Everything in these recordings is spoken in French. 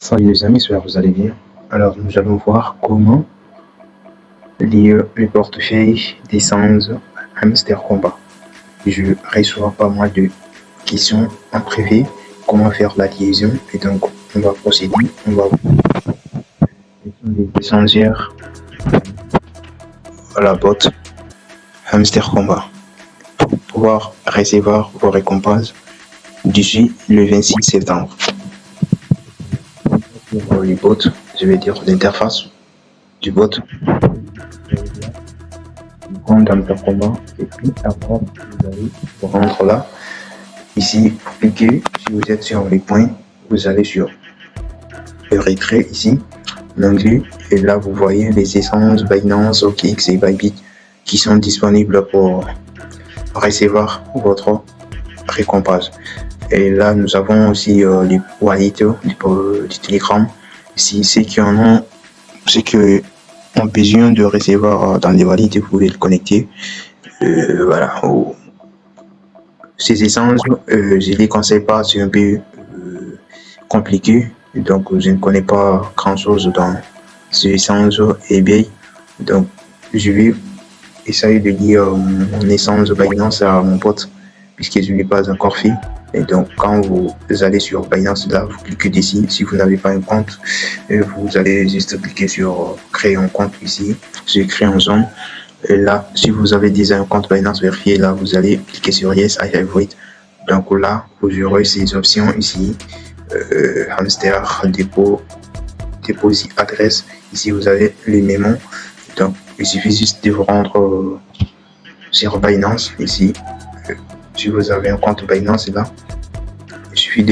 Salut les amis, j'espère que vous allez bien. Alors nous allons voir comment lire le portefeuille d'essence Hamster Combat. Je reçois pas mal de questions en privé, comment faire la liaison, et donc on va procéder, on va voir les essentiels à la boîte Hamster Combat pour pouvoir recevoir vos récompenses d'ici le 26 septembre. Pour les bots, je vais dire l'interface du bot. Compte Hamster Combat, et puis après vous allez vous rendre là. Ici, vous cliquez, si vous êtes sur les points, vous allez sur le retrait ici, l'onglet, et là vous voyez les essences Binance, OKX et Bybit qui sont disponibles pour recevoir votre récompense. Et là nous avons aussi les wallets du Telegram. Si ceux qui en ont, ceux qui ont besoin de recevoir dans les wallets, vous pouvez le connecter. Voilà. Ces essences, je ne les conseille pas, c'est un peu compliqué, donc je ne connais pas grand chose dans ces essences eBay, donc je vais essayer de lire mon essence Binance à mon pote, puisque je ne l'ai pas encore fait. Et donc quand vous allez sur Binance, là vous cliquez ici, si vous n'avez pas un compte, vous allez juste cliquer sur créer un compte ici, j'ai créé en zone. Et là, si vous avez déjà un compte Binance vérifié, là, vous allez cliquer sur Yes, I have it. Donc là, vous aurez ces options ici, hamster, dépôt, adresse. Ici, vous avez les mémos. Donc, il suffit juste de vous rendre sur Binance ici. Si vous avez un compte Binance, là, il suffit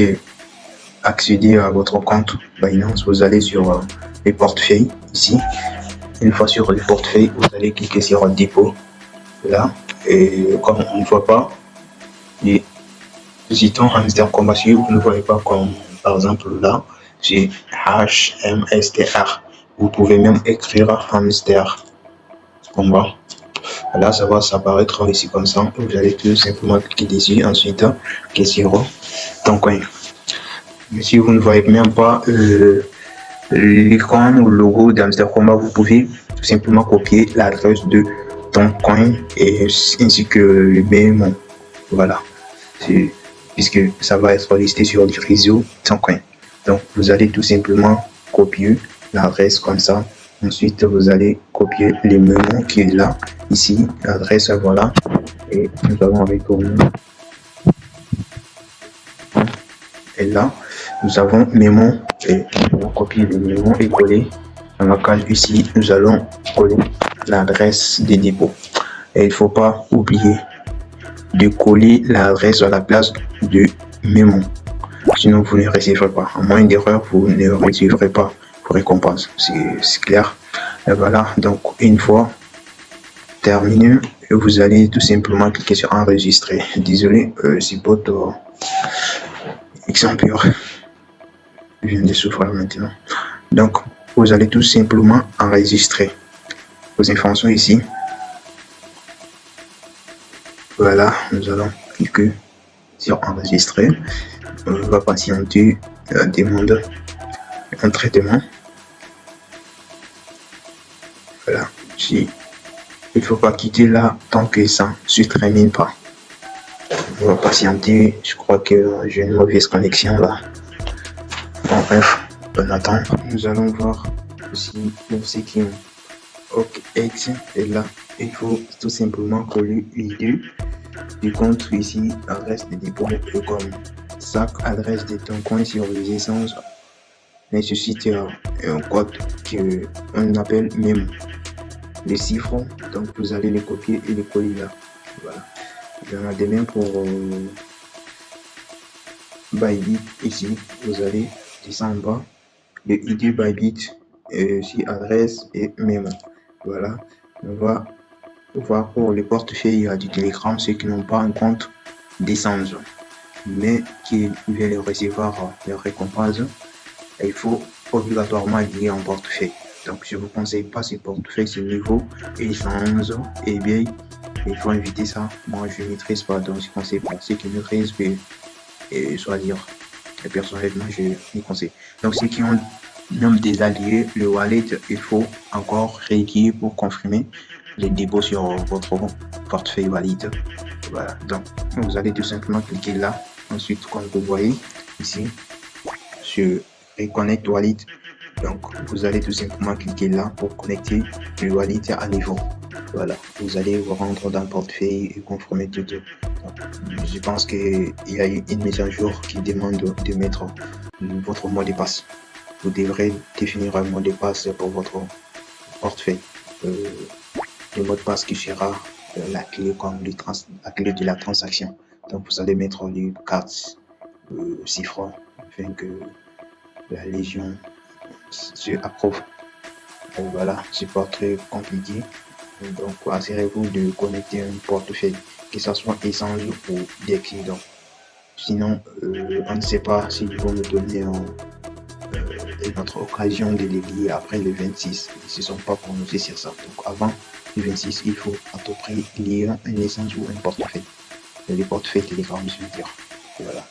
d'accéder à votre compte Binance. Vous allez sur les portefeuilles ici. Une fois sur le portefeuille, vous allez cliquer sur dépôt là, et comme on ne voit pas les jetons Hamster Combat, vous ne voyez pas, comme par exemple là, j'ai HMSTR. Vous pouvez même écrire Hamster Combat. Là, ça va s'apparaître ici comme ça. Vous allez tout simplement cliquer dessus, ensuite cliquer sur ton coin. Mais si vous ne voyez même pas l'icône ou le logo d'Hamster Combat, vous pouvez tout simplement copier l'adresse de ton coin et ainsi que le mémo. Voilà, puisque ça va être listé sur le réseau ton coin. Donc vous allez tout simplement copier l'adresse comme ça. Ensuite vous allez copier le mémo qui est là, ici, l'adresse, voilà, et nous allons retourner. Et là, nous avons mémo, et nous allons copier le mémo et coller. Dans la case ici, nous allons coller l'adresse des dépôts. Et il ne faut pas oublier de coller l'adresse à la place de mémo. Sinon, vous ne recevrez pas. En moins d'erreur, vous ne recevrez pas vos récompenses. C'est clair. Et voilà, donc une fois terminé, vous allez tout simplement cliquer sur enregistrer. Désolé, c'est votre exemple. Je viens de souffrir maintenant. Donc, vous allez tout simplement enregistrer vos informations ici. Voilà, nous allons cliquer sur enregistrer. On va patienter la demande un traitement. Voilà, il ne faut pas quitter là tant que ça ne se termine pas. On va patienter, je crois que j'ai une mauvaise connexion là. Bon, bref, on attend. Nous allons voir aussi pour ceux qui ont OKX, et là, il faut tout simplement coller l'idée du compte ici, adresse de dépôt, comme chaque adresse de ton coin sur les essences nécessite un code qu'on appelle mémo. Les chiffres, donc vous allez les copier et les coller là. Voilà. Il y en a de même pour Bybit ici. Vous allez descendre en bas. Le ID Bybit, ici adresse et mémo. Voilà. On va voir pour les portefeuilles du Telegram, ceux qui n'ont pas un compte d'essence, mais qui veulent recevoir leurs récompenses. Il faut obligatoirement lier en portefeuille. Donc je vous conseille pas ces portefeuilles, ce niveau essence et bien il faut éviter ça. Moi je ne maîtrise pas, donc je conseille pas. Ceux qui maîtrisent peuvent choisir Et personnellement, je m'y conseille. Donc, ceux qui ont même des alliés, le wallet, il faut encore réécrire pour confirmer les dépôts sur votre portefeuille wallet. Voilà. Donc, vous allez tout simplement cliquer là. Ensuite, comme vous voyez ici, sur Reconnect Wallet. Donc, vous allez tout simplement cliquer là pour connecter le wallet à niveau. Voilà, vous allez vous rendre dans le portefeuille et confirmer tout. Donc, je pense qu'il y a une mise à jour qui demande de mettre votre mot de passe. Vous devrez définir un mot de passe pour votre portefeuille. Le mot de passe qui sera la clé comme la clé de la transaction. Donc, vous allez mettre les 4 chiffres afin que la Légion se approuve. Voilà, c'est pas très compliqué. Donc, assurez-vous de connecter un portefeuille, que ce soit Essence ou DEXI. Donc, sinon, on ne sait pas s'ils vont nous donner une autre occasion de les lier après le 26. Ils ne sont pas prononcés sur ça. Donc, avant le 26, il faut à tout prix lier un Essence ou un portefeuille. Le portefeuille Telegram, je veux dire. Voilà.